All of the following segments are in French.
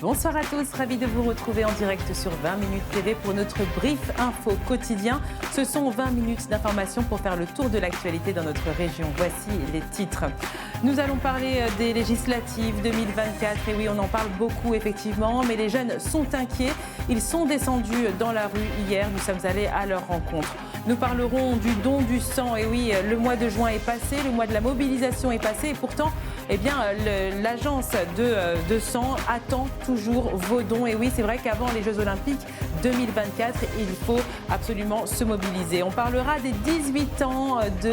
Bonsoir à tous, ravi de vous retrouver en direct sur 20 minutes TV pour notre brief info quotidien. Ce sont 20 minutes d'information pour faire le tour de l'actualité dans notre région. Voici les titres. Nous allons parler des législatives 2024. Et oui, on en parle beaucoup effectivement, mais les jeunes sont inquiets. Ils sont descendus dans la rue hier. Nous sommes allés à leur rencontre. Nous parlerons du don du sang. Et oui, le mois de juin est passé, le mois de la mobilisation est passé. Et pourtant, l'agence de sang attend toujours vos dons. Et oui, c'est vrai qu'avant les Jeux Olympiques 2024, il faut absolument se mobiliser. On parlera des 18 ans, du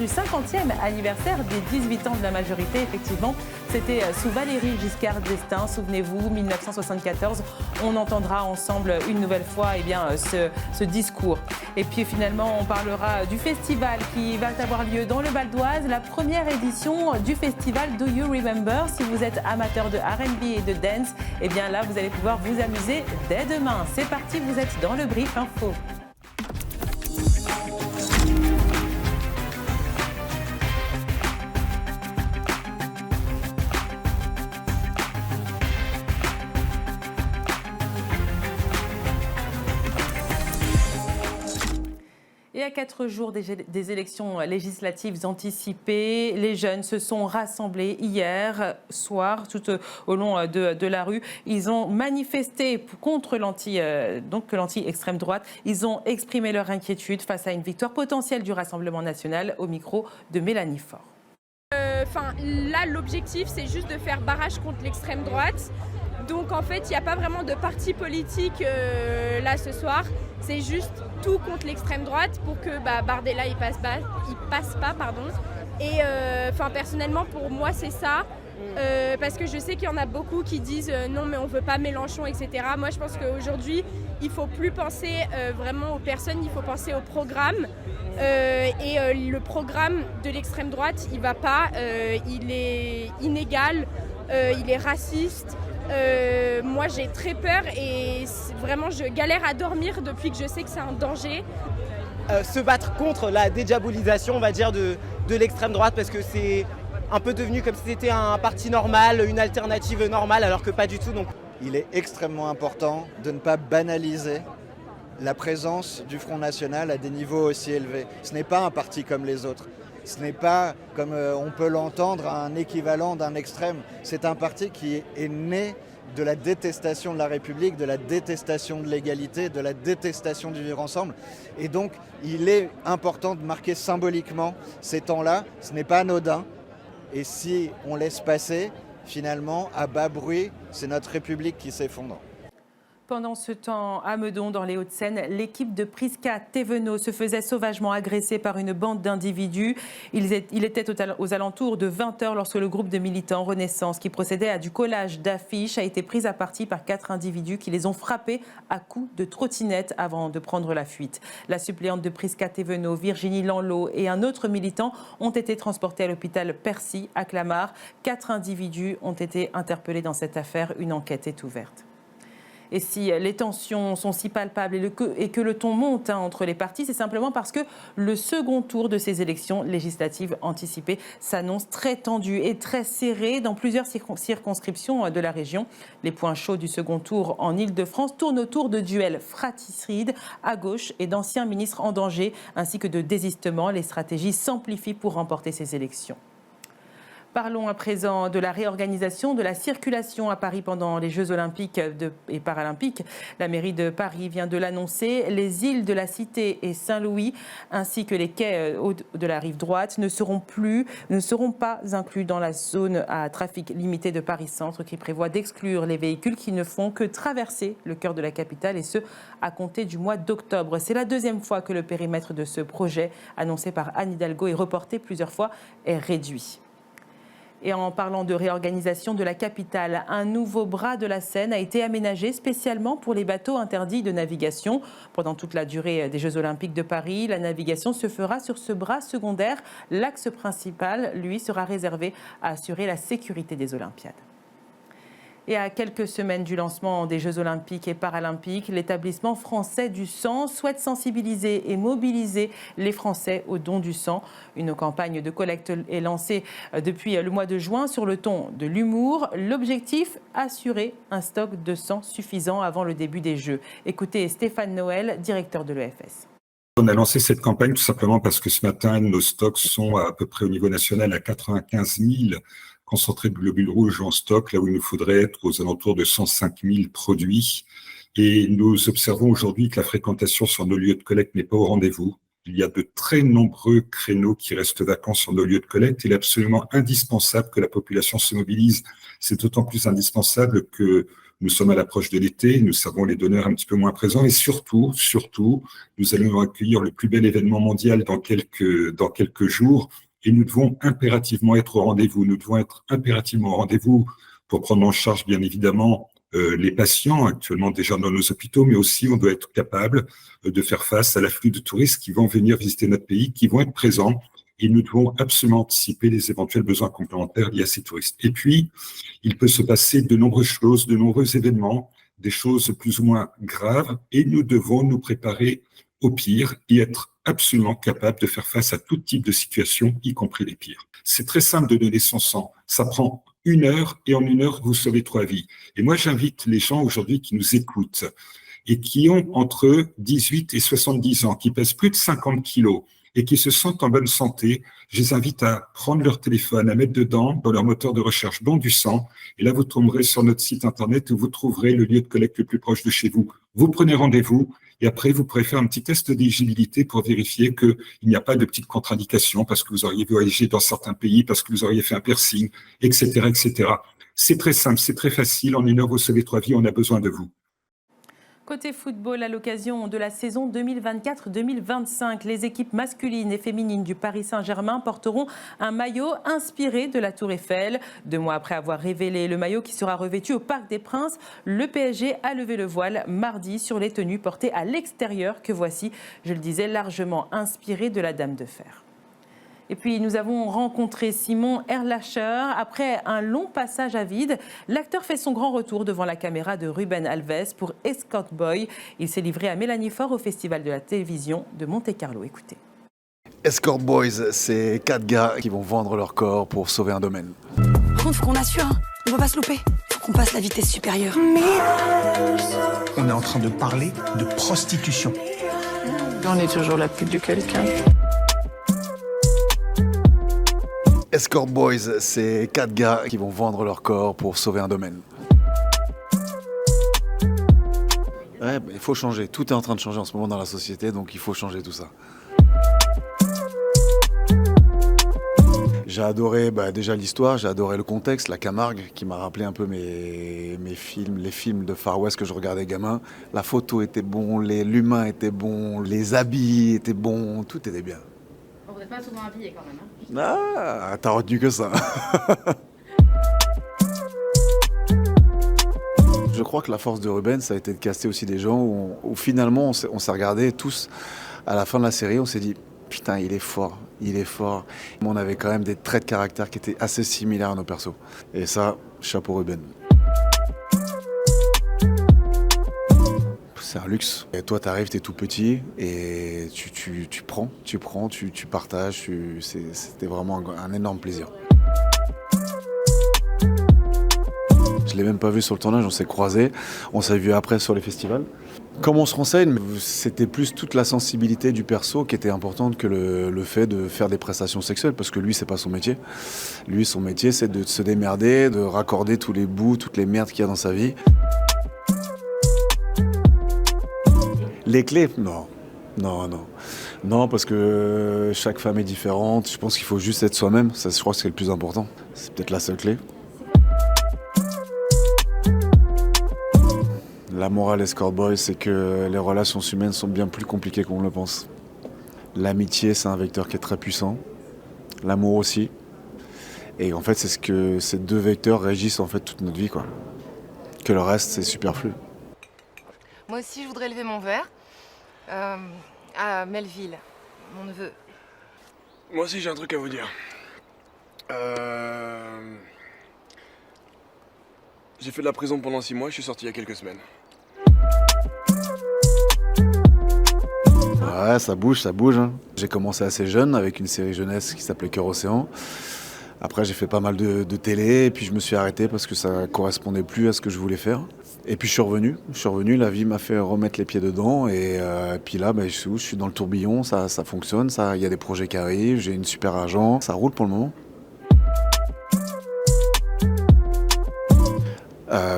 50e anniversaire des 18 ans de la majorité. Effectivement, c'était sous Valéry Giscard d'Estaing, souvenez-vous, 1974. On entendra ensemble une nouvelle fois ce discours. Et puis finalement, on parlera du festival qui va avoir lieu dans le Val d'Oise, la première édition du festival Do You Remember. Si vous êtes amateur de R&B et de dance, eh bien là, vous allez pouvoir vous amuser dès demain. C'est parti, vous êtes dans le brief info. Et à 4 jours des élections législatives anticipées, les jeunes se sont rassemblés hier soir tout au long de la rue. Ils ont manifesté contre l'anti-extrême droite. Ils ont exprimé leur inquiétude face à une victoire potentielle du Rassemblement national au micro de Mélanie Faure. Là, l'objectif, c'est juste de faire barrage contre l'extrême droite. Donc en fait, il n'y a pas vraiment de parti politique là ce soir. C'est juste tout contre l'extrême droite pour que Bardella il passe pas. Et personnellement, pour moi, c'est ça. Parce que je sais qu'il y en a beaucoup qui disent non mais on veut pas Mélenchon, etc. Moi je pense qu'aujourd'hui il faut plus penser vraiment aux personnes, il faut penser au programme. Le programme de l'extrême droite il va pas, il est inégal, il est raciste. Moi j'ai très peur et vraiment je galère à dormir depuis que je sais que c'est un danger. Se battre contre la dédiabolisation, on va dire, de l'extrême droite, parce que c'est un peu devenu comme si c'était un parti normal, une alternative normale, alors que pas du tout. Donc. Il est extrêmement important de ne pas banaliser la présence du Front National à des niveaux aussi élevés. Ce n'est pas un parti comme les autres. Ce n'est pas, comme on peut l'entendre, un équivalent d'un extrême. C'est un parti qui est né de la détestation de la République, de la détestation de l'égalité, de la détestation du vivre ensemble. Et donc, il est important de marquer symboliquement ces temps-là. Ce n'est pas anodin. Et si on laisse passer, finalement, à bas bruit, c'est notre République qui s'effondre. Pendant ce temps, à Meudon, dans les Hauts-de-Seine, l'équipe de Prisca Thévenot se faisait sauvagement agresser par une bande d'individus. Il était aux alentours de 20h lorsque le groupe de militants Renaissance, qui procédait à du collage d'affiches, a été pris à partie par 4 individus qui les ont frappés à coups de trottinette avant de prendre la fuite. La suppléante de Prisca Thévenot, Virginie Lanlot, et un autre militant ont été transportés à l'hôpital Percy à Clamart. 4 individus ont été interpellés dans cette affaire. Une enquête est ouverte. Et si les tensions sont si palpables et que le ton monte entre les partis, c'est simplement parce que le second tour de ces élections législatives anticipées s'annonce très tendu et très serré dans plusieurs circonscriptions de la région. Les points chauds du second tour en Ile-de-France tournent autour de duels fratricides à gauche et d'anciens ministres en danger, ainsi que de désistements. Les stratégies s'amplifient pour remporter ces élections. Parlons à présent de la réorganisation de la circulation à Paris pendant les Jeux Olympiques et Paralympiques. La mairie de Paris vient de l'annoncer. Les îles de la Cité et Saint-Louis, ainsi que les quais de la rive droite, ne seront pas inclus dans la zone à trafic limité de Paris-Centre, qui prévoit d'exclure les véhicules qui ne font que traverser le cœur de la capitale, et ce, à compter du mois d'octobre. C'est la deuxième fois que le périmètre de ce projet, annoncé par Anne Hidalgo et reporté plusieurs fois, est réduit. Et en parlant de réorganisation de la capitale, un nouveau bras de la Seine a été aménagé spécialement pour les bateaux interdits de navigation. Pendant toute la durée des Jeux Olympiques de Paris, la navigation se fera sur ce bras secondaire. L'axe principal, lui, sera réservé à assurer la sécurité des Olympiades. Et à quelques semaines du lancement des Jeux Olympiques et Paralympiques, l'établissement français du sang souhaite sensibiliser et mobiliser les Français au don du sang. Une campagne de collecte est lancée depuis le mois de juin sur le ton de l'humour. L'objectif, assurer un stock de sang suffisant avant le début des Jeux. Écoutez Stéphane Noël, directeur de l'EFS. On a lancé cette campagne tout simplement parce que ce matin, nos stocks sont à peu près au niveau national à 95 000 concentrés de globules rouges en stock, là où il nous faudrait être aux alentours de 105 000 produits. Et nous observons aujourd'hui que la fréquentation sur nos lieux de collecte n'est pas au rendez-vous. Il y a de très nombreux créneaux qui restent vacants sur nos lieux de collecte. Il est absolument indispensable que la population se mobilise. C'est d'autant plus indispensable que nous sommes à l'approche de l'été, nous savons les donneurs un petit peu moins présents et surtout, nous allons accueillir le plus bel événement mondial dans quelques jours et nous devons impérativement être au rendez-vous. Nous devons être impérativement au rendez-vous pour prendre en charge, bien évidemment, les patients actuellement déjà dans nos hôpitaux, mais aussi on doit être capable de faire face à l'afflux de touristes qui vont venir visiter notre pays, qui vont être présents. Et nous devons absolument anticiper les éventuels besoins complémentaires liés à ces touristes. Et puis, il peut se passer de nombreuses choses, de nombreux événements, des choses plus ou moins graves, et nous devons nous préparer au pire et être absolument capables de faire face à tout type de situation, y compris les pires. C'est très simple de donner son sang. Ça prend 1 heure, et en 1 heure, vous sauvez 3 vies. Et moi, j'invite les gens aujourd'hui qui nous écoutent et qui ont entre 18 et 70 ans, qui pèsent plus de 50 kilos, et qui se sentent en bonne santé, je les invite à prendre leur téléphone, à mettre dedans, dans leur moteur de recherche, don du sang. Et là, vous tomberez sur notre site internet où vous trouverez le lieu de collecte le plus proche de chez vous. Vous prenez rendez-vous et après, vous pourrez faire un petit test d'éligibilité pour vérifier qu'il n'y a pas de petites contre-indications parce que vous auriez voyagé dans certains pays, parce que vous auriez fait un piercing, etc., etc. C'est très simple, c'est très facile. En 1 heure, vous sauvez 3 vies, on a besoin de vous. Côté football, à l'occasion de la saison 2024-2025, les équipes masculines et féminines du Paris Saint-Germain porteront un maillot inspiré de la Tour Eiffel. 2 mois après avoir révélé le maillot qui sera revêtu au Parc des Princes, le PSG a levé le voile mardi sur les tenues portées à l'extérieur que voici, je le disais, largement inspirées de la Dame de Fer. Et puis nous avons rencontré Simon Erlacher. Après un long passage à vide, l'acteur fait son grand retour devant la caméra de Ruben Alves pour Escort Boy. Il s'est livré à Mélanie Faure au Festival de la télévision de Monte-Carlo. Écoutez. Escort Boys, c'est 4 gars qui vont vendre leur corps pour sauver un domaine. Par contre, faut qu'on assure, hein. On va pas se louper. Faut qu'on passe la vitesse supérieure. On est en train de parler de prostitution. On est toujours la pute de quelqu'un. Escort Boys, c'est 4 gars qui vont vendre leur corps pour sauver un domaine. Ouais, il faut changer. Tout est en train de changer en ce moment dans la société, donc il faut changer tout ça. J'ai adoré déjà l'histoire, j'ai adoré le contexte, la Camargue qui m'a rappelé un peu les films de Far West que je regardais gamin. La photo était bon, l'humain était bon, les habits étaient bons, tout était bien. Vous n'êtes pas souvent habillé quand même, hein? Ah, t'as retenu que ça. Je crois que la force de Ruben, ça a été de caster aussi des gens où finalement on s'est regardés tous à la fin de la série, on s'est dit putain, il est fort. On avait quand même des traits de caractère qui étaient assez similaires à nos persos. Et ça, chapeau Ruben. C'est un luxe. Et toi, t'arrives, t'es tout petit et tu prends, tu partages. C'était vraiment un énorme plaisir. Je l'ai même pas vu sur le tournage, on s'est croisés, on s'est vu après sur les festivals. Comment on se renseigne, c'était plus toute la sensibilité du perso qui était importante que le fait de faire des prestations sexuelles, parce que lui, c'est pas son métier. Lui, son métier, c'est de se démerder, de raccorder tous les bouts, toutes les merdes qu'il y a dans sa vie. Les clés, non, parce que chaque femme est différente. Je pense qu'il faut juste être soi-même. Ça, je crois que c'est le plus important. C'est peut-être la seule clé. La morale Escort Boy, c'est que les relations humaines sont bien plus compliquées qu'on le pense. L'amitié, c'est un vecteur qui est très puissant. L'amour aussi. Et en fait, c'est ce que ces 2 vecteurs régissent en fait toute notre vie, quoi. Que le reste, c'est superflu. Moi aussi, je voudrais lever mon verre à Melville, mon neveu. Moi aussi, j'ai un truc à vous dire. J'ai fait de la prison pendant 6 mois, je suis sorti il y a quelques semaines. Ouais, ça bouge, hein. J'ai commencé assez jeune avec une série jeunesse qui s'appelait Cœur Océan. Après, j'ai fait pas mal de télé et puis je me suis arrêté parce que ça correspondait plus à ce que je voulais faire. Et puis je suis revenu, la vie m'a fait remettre les pieds dedans et puis là, je suis dans le tourbillon, ça fonctionne, il y a des projets qui arrivent, j'ai une super agent, ça roule pour le moment.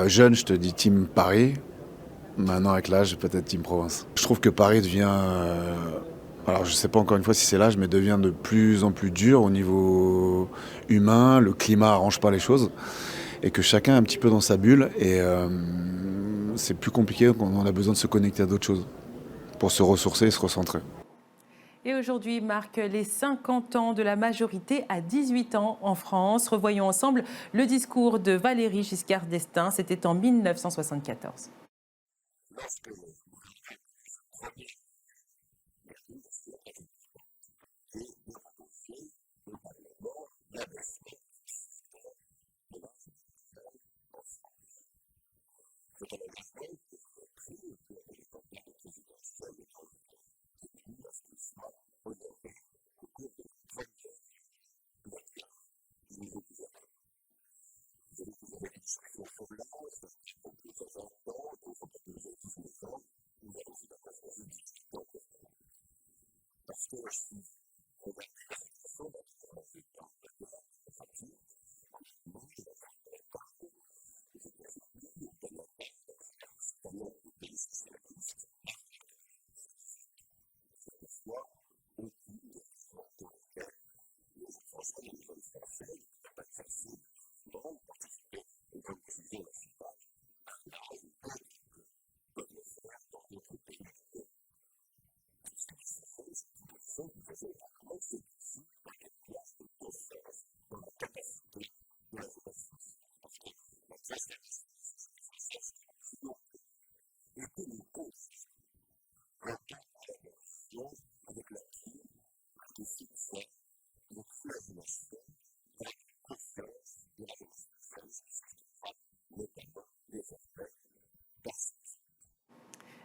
Jeune, je te dis Team Paris. Maintenant, avec l'âge, peut-être Team Province. Je trouve que Paris devient, alors je ne sais pas encore une fois si c'est l'âge, mais devient de plus en plus dur au niveau humain. Le climat n'arrange pas les choses et que chacun est un petit peu dans sa bulle et c'est plus compliqué. On a besoin de se connecter à d'autres choses pour se ressourcer et se recentrer. Et aujourd'hui marque les 50 ans de la majorité à 18 ans en France. Revoyons ensemble le discours de Valéry Giscard d'Estaing. C'était en 1974.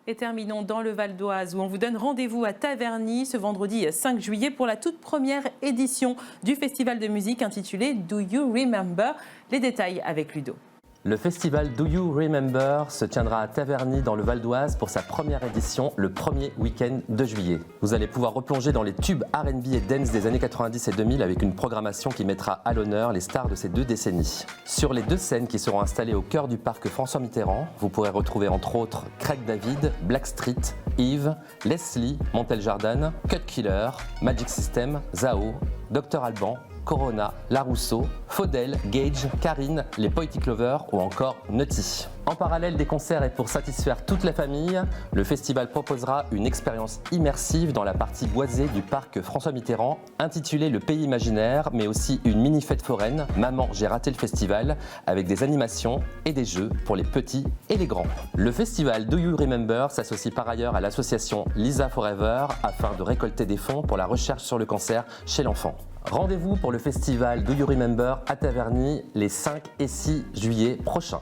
Et terminons dans le Val d'Oise où on vous donne rendez-vous à Taverny ce vendredi 5 juillet pour la toute première édition du festival de musique intitulé Do You Remember? Les détails avec Ludo. Le festival Do You Remember se tiendra à Taverny dans le Val d'Oise pour sa première édition le premier week-end de juillet. Vous allez pouvoir replonger dans les tubes R&B et dance des années 90 et 2000 avec une programmation qui mettra à l'honneur les stars de ces 2 décennies. Sur les 2 scènes qui seront installées au cœur du parc François Mitterrand, vous pourrez retrouver entre autres Craig David, Blackstreet, Yves, Leslie, Montel Jordan, Cut Killer, Magic System, Zao, Dr Alban, Corona, Larousseau, Faudel, Gage, Karine, les Poetic Lovers ou encore Nutty. En parallèle des concerts et pour satisfaire toute la famille, le festival proposera une expérience immersive dans la partie boisée du parc François Mitterrand, intitulée Le Pays Imaginaire, mais aussi une mini-fête foraine, Maman, j'ai raté le festival, avec des animations et des jeux pour les petits et les grands. Le festival Do You Remember s'associe par ailleurs à l'association Lisa Forever afin de récolter des fonds pour la recherche sur le cancer chez l'enfant. Rendez-vous pour le festival Do You Remember à Taverny les 5 et 6 juillet prochains.